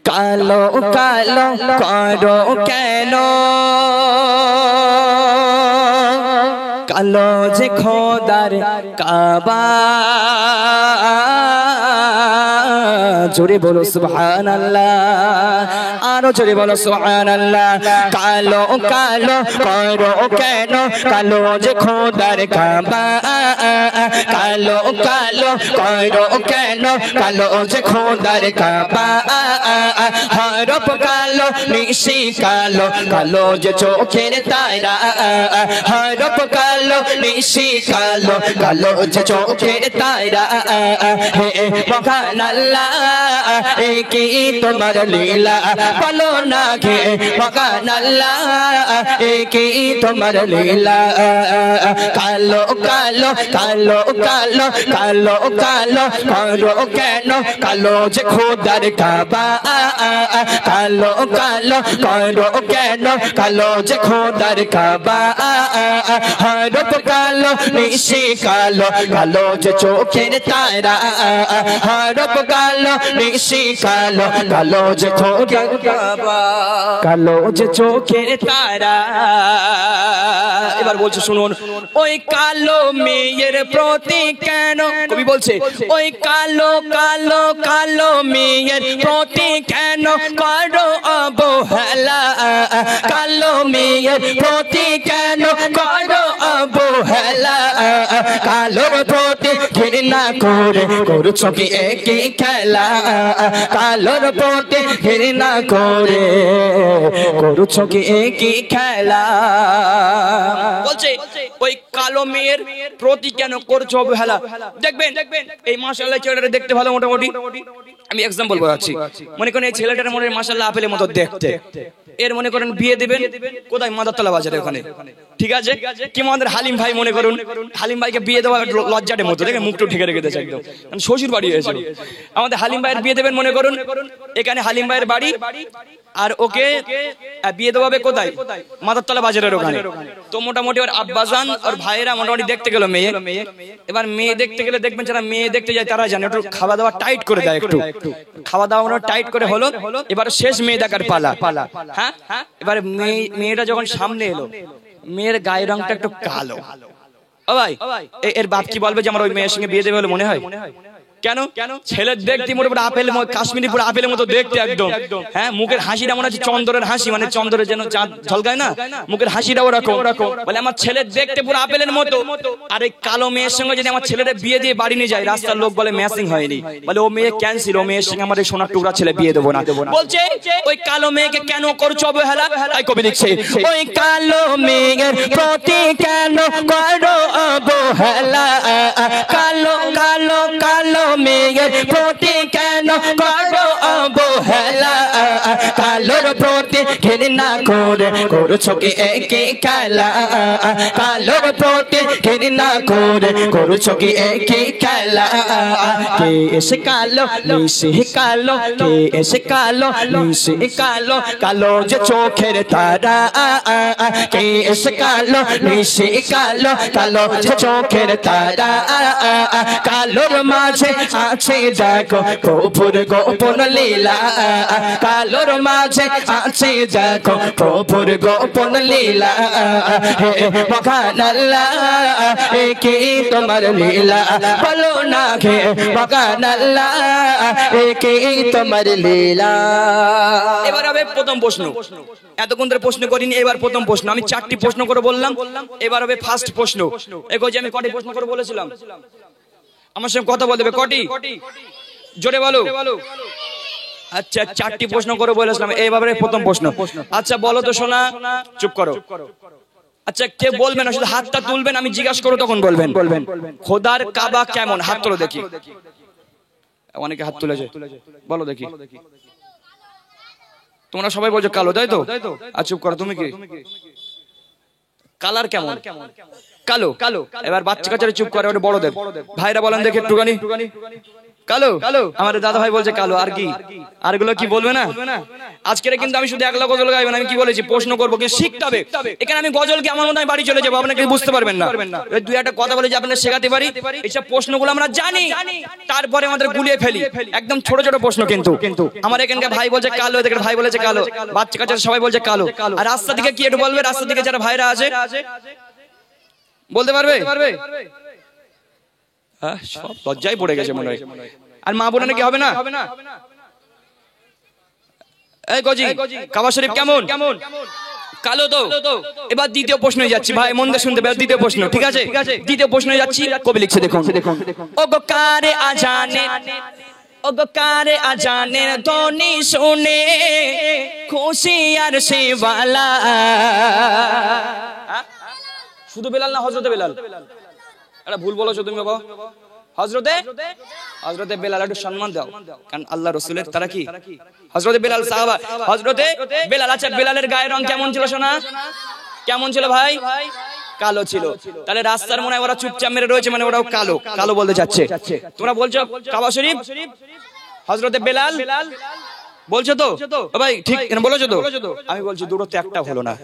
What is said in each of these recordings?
কালো কালো করো কেন কালো যে খোদার কাবা জোরে বলো সুবহানাল্লাহ আরো জোরে বলো সুবহানাল্লাহ কালো কালো করো কেন কালো যে খোদার কাবা কালো কালো করো কেন কালো যে খোদার কাবা হরফ কালো নিশি কালো কালো যে চোখের তারা হরফ কালো নিশি কালো কালো যে চোখের তারা হে মহান আল্লাহ কি তোমার লীলা বলো না কে মহান আল্লাহ কি তোমার লীলা কালো কালো কালো কালো কালো কালো করো কেন কালো যে খোদার কাবা কালো কালো করো কেন কালো যে খোদার কাবা হরফ কালো নিশি কালো কালো যে চোখের তারা হরফ কালো নিশি কালো কালো যে চোখের কাবা কালো যে চোখের তারা এবার বলছে শুনুন ওই কালো মেয়ের প্রতি কেন কবি বলছে ওই কালো কালো কালো মেয়ের প্রতি কেন করো অবহেলা কালো মেয়ের প্রতি কেন করো অবহেলা কালোর প্রতি ঘৃণা করে করছো কি একই খেলা কালোর প্রতি ঘৃণা করে করছো কি একই খেলা বলছে ওই কালো মেয়ের প্রতি কেন করছো অবহেলা দেখবেন এই মাশাআল্লাহ ছেলেটা দেখতে ভালো মোটামুটি আমি एग्जांपल বলছি মনে করেন এই ছেলেটার মনে মাশাআল্লাহ আপেলের মতো দেখতে এর মনে করেন বিয়ে দিবেন কোথায় মাদারতলা বাজারে ওখানে ঠিক আছে কি আমাদের হালিম ভাই মনে করুন হালিম ভাইকে বিয়ে দেওয়া লজ্জাটের মতো দেখেন মুখটা ঢেকে রেখে দিয়েছে একদম কারণ শ্বশুর বাড়ি হয়েছে আমাদের হালিম ভাইয়ের বিয়ে দেবেন মনে করুন এখানে হালিম ভাইয়ের বাড়ি আর ওকে বিয়ে দেওয়া হবে কোথায় মাদারতলা বাজারের ওখানে তো মোটামুটি ওর আব্বাজান আর ভাইয়েরা মোটামুটি দেখতে গেল মেয়ে এবার মেয়ে দেখতে গেলে দেখবেন যারা মেয়ে দেখতে যায় তারা জানে একটু খাওয়া দাওয়া টাইট করে দেয় একটু খাওয়া দাওয়া টাইট করে হলো এবার শেষ মেয়ে দেখার পালা হ্যাঁ এবার মেয়েটা যখন সামনে এলো মেয়ের গায়ের রংটা একটু কালো ও ভাই এর বাপ কি বলবে যে আমার ওই মেয়ের সঙ্গে বিয়ে দেবে বলে মনে হয় কেন ছেলের দেখতে মোটামুটি আপেল কাশ্মীরি পুরো আপেলের মতো দেখতে একদম হ্যাঁ মুখের হাসিটা মনে হচ্ছে চন্দ্রের হাসি মানে চন্দ্রের যেন চাঁদ ঝলকায় না মুখের হাসিটা ওরকম বলে আমার ছেলের দেখতে পুরো আপেলের মতো আর এই কালো মেয়ের সঙ্গে যদি আমার ছেলের বিয়ে দিয়ে বাড়ি নিয়ে যায় রাস্তার লোক বলে ম্যাচিং হয়নি বলে ও মেয়ে ক্যান্সেল ও মেয়ের সঙ্গে আমার এই সোনার টুকরা ছেলে বিয়ে দেবো না বলছে ওই কালো মেয়েকে কেন করছো অবহেলা তাই কবি লিখছে ওই কালো মেয়ের প্রতি কেন করো অবহেলা কালো কালো কালো মেয়ের প্রতি কেন করো অবহেলা কালোর প্রতি ঘৃণা করে করছো কি একই খেলা কালোর প্রতি ঘৃণা করে করছো কি একই খেলা কে এসে কালো নিশি কালো কে এসে কালো নিশি কালো কালো যে চোখের তারা কে এসে কালো নিশি কালো কালো যে চোখের তারা কালোর মাঝে আছে দেখো প্রভুর গোপন লীলা কালোর মাঝে আছে দেখো প্রভুর গোপন লীলা হে মহান আল্লাহ কি তোমার লীলা বলো না হে মহান আল্লাহ কি তোমার লীলা এবার হবে প্রথম প্রশ্ন এতক্ষণ ধরে প্রশ্ন করিনি এবার প্রথম প্রশ্ন আমি 4টি প্রশ্ন করে বললাম এবার হবে ফার্স্ট প্রশ্ন এগো যে আমি কয়টি প্রশ্ন করে বলেছিলাম আমার সঙ্গে কথা বলবে কটি জোরে বলো আচ্ছা 4টি প্রশ্ন করে বলেছিলাম এইভাবে প্রথম প্রশ্ন আচ্ছা বলো তো শোনা চুপ করো আচ্ছা কে বলবেন না শুধু হাতটা তুলবেন আমি জিজ্ঞাসা করব তখন বলবেন খোদার কাবা কেমন হাত তুলে দেখি অনেকে হাত তুলেছে বলো দেখি তোমরা সবাই বলছো কালো তাই তো আর চুপ করো তুমি কি কালার কেমন কালো এবার বাচ্চা কাচ্চারা চুপ করে ওটা বড়দের ভাইরা বলেন দেখি একটুখানি কালো আমার দাদা ভাই বলছে কালো, আর কি আরগুলো কি বলবে না? আজকে কিন্তু আমি শুধু একলা গজল গাইব না, আমি কি বলেছি প্রশ্ন করবো, কিন্তু শিখতে হবে। এখানে আমি গজল কি আমার মনে হয় বাড়ি চলে যাবো, আপনাকে বুঝতে পারবেন না। দুই একটা কথা বলে যে আপনাদের শেখাতে পারি, এইসব প্রশ্নগুলো আমরা জানি, তারপরে আমাদের গুলিয়ে ফেলি, একদম ছোট ছোট প্রশ্ন। কিন্তু আমার এখানকার ভাই বলছে কালো, এদের ভাই বলেছে কালো, বাচ্চা কাচ্চা সবাই বলছে কালো। আর রাস্তা দিকে কি একটু বলবে, রাস্তা দিকে যারা ভাইরা আছে বলতে পারবে? হ্যাঁ, সব লজ্জায় পড়ে গেছে মনে হয়। আর মা বোনা নাকি হবে না? এই গজি কাবা শরীফ কেমন? কালো তো। এবার দ্বিতীয় প্রশ্নে যাচ্ছি, ভাই মন দিয়ে শুনতে হবে। দ্বিতীয় প্রশ্ন, ঠিক আছে? দ্বিতীয় প্রশ্নে যাচ্ছি, কবি লিখছে দেখুন। ও গো কারে আজানে, ও গো কারে আজানের ধ্বনি শুনে খুশি আর সেওয়ালা। শুধু বেলাল না, হযরতে বেলাল? এটা ভুল বলেছো তুমি বাবা। হযরতে বেলাল, একটু সম্মান দাও, কারণ আল্লাহ রাসূলের তারা কি হযরতে বেলাল সাহাবা। হযরতে বেলাল, আচ্ছা বেলালের গায়ের রং কেমন ছিল সোনা? কেমন ছিল ভাই? কালো ছিল। তাহলে রাস্তার মনে হয় ওরা চুপচাপ মেরে রয়েছে, মানে ওরাও কালো কালো বলতে যাচ্ছে। তোমরা বলছো কাবা শরীফ হযরতে বেলাল বলছো তো ভাই? ঠিক বলেছো তো? আমি বলছি দুটোতে একটা হলো না।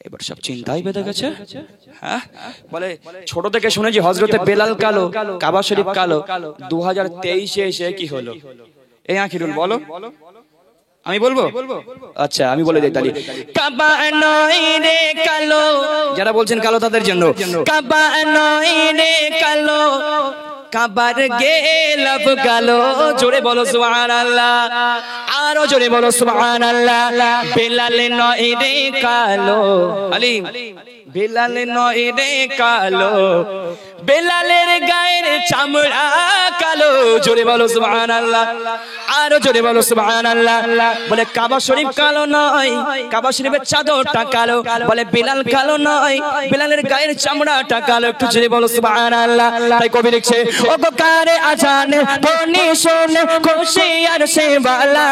এবার সব চিন্তাই বেঁধে গেছে। হ্যাঁ, বলে ছোট থেকে শুনেছি হযরতে বেলাল কালো, কাবা শরীফ কালো, 2023-এ এসে কি হলো? এই আখিরুল বলো, আমি বলবো? আচ্ছা আমি বলে দিই তাহলে। কাবা নয় রে কালো, যারা বলছেন কালো তাদের জন্য। কাবা নয় রে কালো, কাবার গেলাব কালো। জোরে বলো সুবহানাল্লাহ, আরো জোরে বলো সুবহানাল্লাহ। বেলাল নয় রে কালো, আলিম বেলাল নয় রে কালো, বেলালের গায়ের চামড়া কালো। জোরে বলো সুবহানাল্লাহ, আরো জোরে বলো সুবহানাল্লাহ। বলে কাবা শরীফ কালো নয়, কাবা শরীফের চাদরটা কালো। বলে বেলাল কালো নয়, বেলালের গায়ের চামড়াটা কালো। একটু জোরে বলো সুবহানাল্লাহ। তাই কবি লিখছে, ও গো কারে আজানে ধ্বনি শুনে খুশি আর সেওয়ালা।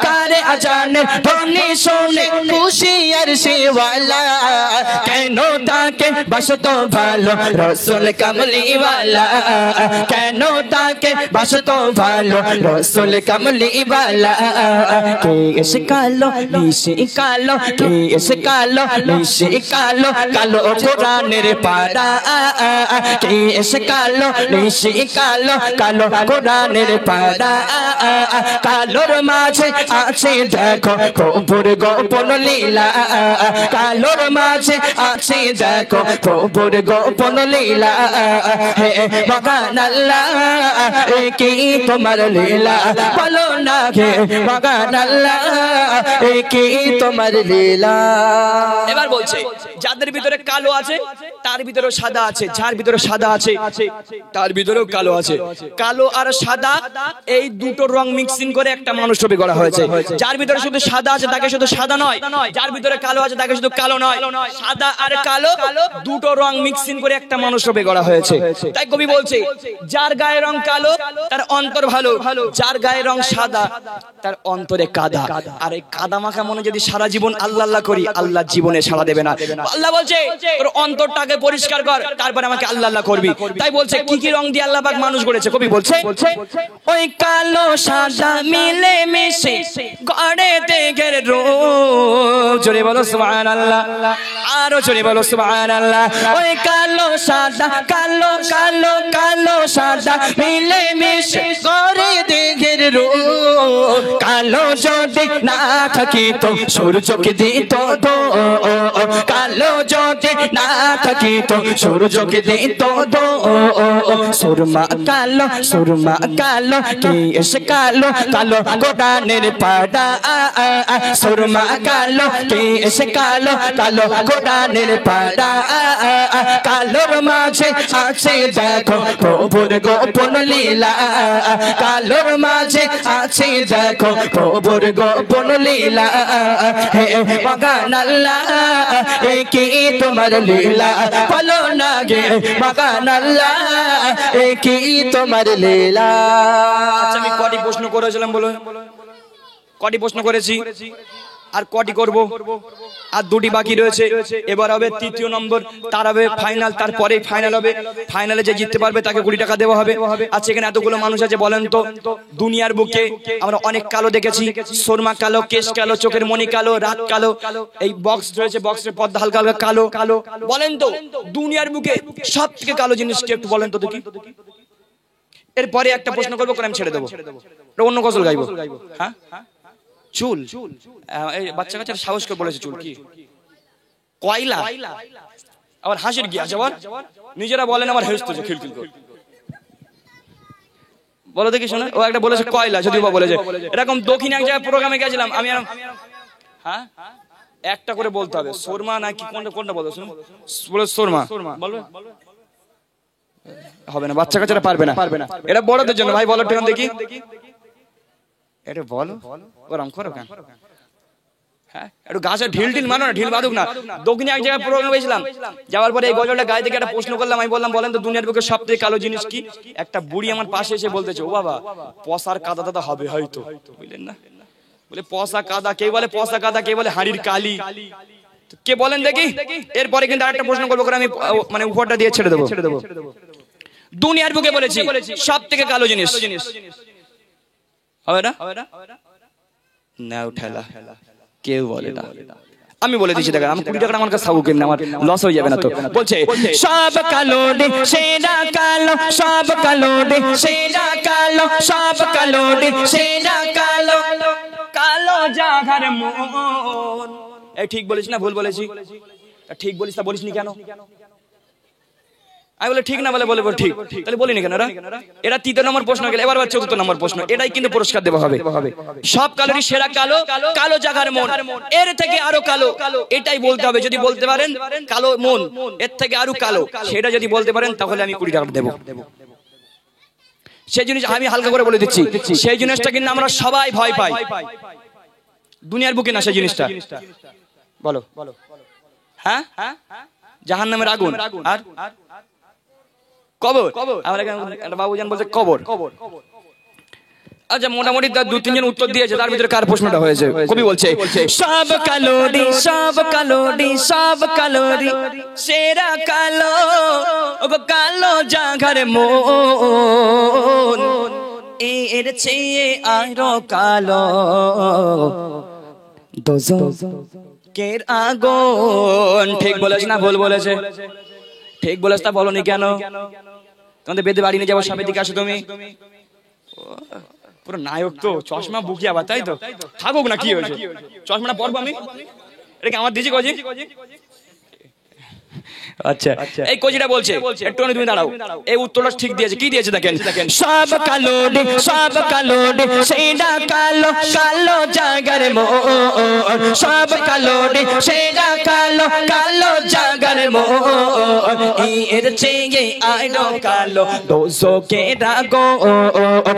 কারে আজানে ধ্বনি শুনে খুশি আর সেওয়ালা। কেন তাকে বাসতো ভালো রাসূল কামলিওয়ালা, কেন তাকে বাসতো ভালো রাসূল কামলিওয়ালা। কে এসে কালো নিশি কালো, কে এসে কালো নিশি কালো, কালো কোরআনের পারা। কে এসে কালো নিশি কালো, কালো কোরআনের পারা। কালোর মাঝে আছে দেখো প্রভুর গোপন লীলা, কালোর মাঝে আছে দেখো প্রভুর গোপন লীলা। হে মহান আল্লাহ, কি তোমার লীলা বলো না হে মহান আল্লাহ, কি তোমার লীলা। এবার বলছে যাদের ভিতরে কালো আছে তার ভিতরেও সাদা আছে, যার ভিতরে সাদা আছে তার ভিতরেও কালো আছে। কালো আর সাদা এই দুটো রং মিক্সিং করে একটা মানুষ ছবি করা হয়েছে। যার ভিতরে শুধু সাদা আছে তাকে শুধু সাদা নয়, যার ভিতরে কালো আছে তাকে শুধু কালো নয়। সাদা আর কালো দুটো রং মিক্সিং করে একটা মানুষ ছবি করা হয়েছে। তাই কবি বলছে যার গায়ের রং কালো তার অন্তর ভালো, যার গায়ের রং সাদা তার অন্তরে কাদা। আর এই কাদা মাখা মনে যদি সারা জীবন আল্লাহ আল্লাহ করি, আল্লাহ জীবনে সাড়া দেবে না। আল্লাহ বলছে তোর অন্তরটাকে পরিষ্কার কর, তারপরে আমাকে আল্লাহ আল্লাহ করবি। তাই বলছে কি কি রং দিয়ে আল্লাহ পাক মানুষ গড়েছে, কবি বলছে ওই কালো সাদা মিলে মিশে গড়ে দেগের রূপ। জোরে বলো সুবহানাল্লাহ, আরো জোরে বলো সুবহানাল্লাহ। ওই কালো সাদা, কালো কালো কালো সাদা মিলে মিশে গড়ে দেগের রূপ। কালো যদি না থাকিত সূর্যকে দিত তো, কালো যদি না থাকিত সূর্যকে দিত তো। সুরমা কালো, সুরমা কালো, কে এসে কালো, কালো কোরআনের পাড়া। সুরমা কালো, কে এসে কালো, কালো কোরআনের পাড়া। কালোর মাঝে আছে দেখো প্রভুর গোপন লীলা, কালোর মাঝে আছে দেখো প্রভুর গোপন লীলা। হে মহান আল্লাহ, কি তোমার লীলা বলো না গে মহান আল্লাহ, কি তোমার লীলা। আচ্ছা আমি কটি প্রশ্ন করেছিলাম বলো, কটি প্রশ্ন করেছি? আর কটি করব? আর দুটি বাকি রয়েছে। এবার হবে তৃতীয় নম্বর, তার হবে ফাইনাল, তারপরে ফাইনাল হবে। ফাইনালে যে জিততে পারবে তাকে 20 টাকা দেওয়া হবে। আচ্ছা, এখানে এতগুলো মানুষ আছে, বলেন তো দুনিয়ার বুকে আমরা অনেক কালো দেখেছি, সুরমা কালো, কেশ কালো, চোখের মনি কালো, রাত কালো, এই বক্স রয়েছে, বক্সের পর্দা হালকা হালকা কালো কালো। বলেন তো দুনিয়ার বুকে সব থেকে কালো জিনিস কি একটু বলেন তো দেখি। এরপরে একটা প্রশ্ন করবো, করে আমি ছেড়ে দেবো, অন্য গজল গাইবো। হ্যাঁ, চুল। এই বাচ্চা কাচ্চার সাহস করে বলেছে চুল কি কয়লা? আবার হাসির কি আছে? আবার নিজেরা বলেন আমার হেসতেছে খিলখিল করে। বলো দেখি শোনা। ও একটা বলেছে কয়লা, যদিও বা বলেছে এরকম। দক্ষিণ এক জায়গায় প্রোগ্রামে গেছিলাম আমি। হ্যাঁ, একটা করে বলতে হবে, শর্মা নাকি কোনটা কোনটা বলো? বলে শর্মা বলবে, হবে না, বাচ্চা কাচ্চারা পারবে না। এটা বড়দের জন্য ভাই, বলো টেন দেখি। এটা বলো, ওরম করো কেন? হ্যাঁ, একটু গাছে ঢিল ঢিল মানো না, ঢিল বাঁধুক না। দক্ষিণে এক জায়গায় প্রোগ্রাম হয়েছিলাম, যাওয়ার পরে এই গজলটা গায়ে থেকে একটা প্রশ্ন করলাম। আমি বললাম বলেন তো দুনিয়ার বুকে সবথেকে কালো জিনিস কি? একটা বুড়ি আমার পাশে এসে বলতেছে, ও বাবা পসার কাদা দাদা হবে হয়তো, বুঝলেন না? বলে পসা কাদা, কে বলে পসা কাদা, কে বলে হাড়ির কালি, কে বলেন দেখি। এরপরে কিন্তু আরেকটা প্রশ্ন করবো, করে আমি মানে উপরটা দিয়ে ছেড়ে দেবো। দুনিয়ার বুকে বলেছি সব থেকে কালো জিনিস হবে না? না উঠালা, কেউ বলে না। আমি বলে দিচ্ছি, দেখেন আমি 20 টাকা আমার কাছে খাবো কেমন, আমার লস হয়ে যাবে না তো। বলছে সব কালো রে সেরা কালো, সব কালো রে সেরা কালো, সব কালো রে সেরা কালো, কালো জাগার মন। এই ঠিক বলিস না ভুল বলেছি? ঠিক বলিস না, বলিসনি কেন? আমি বলে ঠিক না, বলে ঠিক, তাহলে বলিনি কেন? এরা 3 নম্বর প্রশ্ন গেল, এবার 4th নম্বর প্রশ্ন। এটাই কিন্তু পুরস্কার দেওয়া হবে। সব কালোরই সেরা কালো, কালো জাগার মন, এর থেকে আরো কালো, এটাই বলতে হবে। যদি বলতে পারেন কালো মন এর থেকে আরো কালো, সেটা যদি বলতে পারেন তাহলে আমি 20 টাকা দেবো। সেই জিনিস আমি হালকা করে বলে দিচ্ছি, সেই জিনিসটা কিন্তু আমরা সবাই ভয় পাই, দুনিয়ার বুকে না সেই জিনিসটা। বলো। হ্যাঁ, জাহান্নামের আগুন আর কবর। একটা বাবুজান বলছে কবর। আচ্ছা, মোটামুটি তার 2-3 জন উত্তর দিয়েছে, তার ভিতরে কার প্রশ্নটা হয়েছে? কবি বলছে সব কালোরি, সব কালোরি, সব কালোরি সেরা কালো, ও কালো জাগার মন, এর চেয়ে আরো কালো দোজখের আগুন। ঠিক বলেছে না ভুল বলেছে? ঠিক বলেছ, তা বলনি কেন? তোমাদের বেদে বাড়ি নিয়ে যাবো, সামনের দিকে আসো তুমি। পুরো নায়ক তো, চশমা বুকি আবার, তাই তো? থাকুক না, কি হয়েছে? চশমাটা পরবো আমি, এটা আমার দিয়েছি কজি। আচ্ছা, এই কজিটা বলছে একটু তুমি দাঁড়াও, এই উত্তরটা ঠিক দিয়েছে। কি দিয়েছে দেখেন, সব কালো রে, সব কালো রে সেটা কালো, কালো জাগার মন, সব কালো রে সেটা কালো, কালো জাগার মন, এর চেয়ে আরো কালো দোজখের আগুন,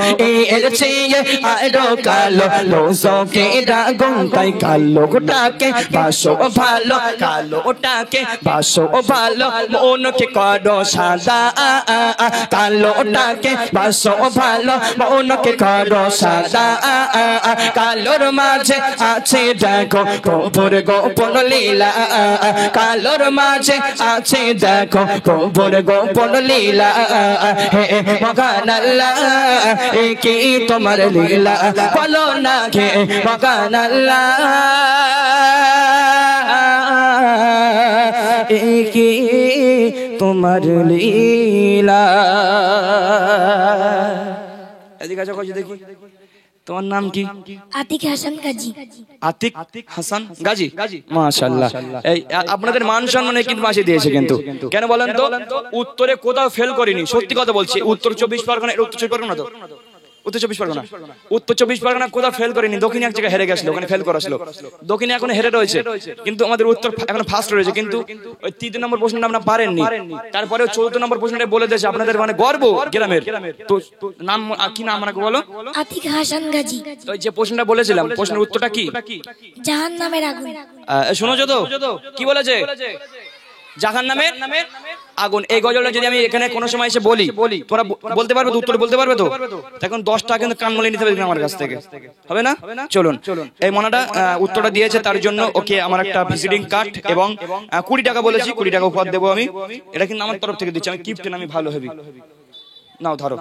এর চেয়ে আরো কালো দোজখের আগুন। তাই কালোটাকে বাসো ভালো, কালোটাকে বাসো ভালো, মনকে করো সাদা, কালোটাকে বাসো ভালো, মনকে করো সাদা, কালোর মাঝে আছে দেখো প্রভুর গোপন লীলা, কালোর মাঝে আছে দেখো প্রভুর গোপন লীলা, হে মহান আল্লাহ কি তোমার লীলা, বলো না কে মহান আল্লাহ কি তোমার লীলা। এদিকে আসো দেখি, তোমার নাম কি? আতিক হাসান গাজী। আতিক হাসান গাজী, মাশাআল্লাহ। এই আপনাদের মান সম্মানে কিন্তু মাসে দিয়েছে, কিন্তু কেন বলেন তো? উত্তরে কোথাও ফেল করিনি, সত্যি কথা বলছি। উত্তর 24 পরগনা, উত্তর 24 পরগনা তো, উত্তর 24 পরগনা, উত্তর 24 পরগনা কোথাও ফেল করেনি। দক্ষিণে এক জায়গায় হেরে গেছিল, ওখানে ফেল করেছিল। দক্ষিণে এখন হেরে রয়েছে, কিন্তু আমাদের উত্তর এখন ফার্স্ট রয়েছে। কিন্তু ওই 3 নম্বর প্রশ্নটা আমরা পারেননি, তারপরে 4th নম্বর প্রশ্নটা বলে দিয়েছে। আপনাদের মানে গর্ব গ্রামের তো। নাম কি? নাম আমাকে বলো। আতিক হাসান গাজী। তো যে প্রশ্নটা বলেছিলাম, প্রশ্নের উত্তরটা কি? জাহান্নামের আগুন। শুনেছো তো কি বলেছে? জাহান্নামের আগুন। এই গজলটা যদি আমি এখানে কোনো সময় এসে বলি, তোমরা বলতে পারবে তো, উত্তর বলতে পারবে তো? এখন 10 টাকা কিন্তু কান মলে নিতে পারবে আমার কাছ থেকে, হবে না? চলুন, এই মনাটা উত্তরটা দিয়েছে, তার জন্য ওকে আমার একটা ভিজিটিং কার্ড এবং 20 টাকা বলেছি, 20 টাকা উপহার দেবো আমি। এটা কিন্তু আমার তরফ থেকে দিচ্ছি, আমি গিফট, আমি ভালো হেভি। নাও ধরো।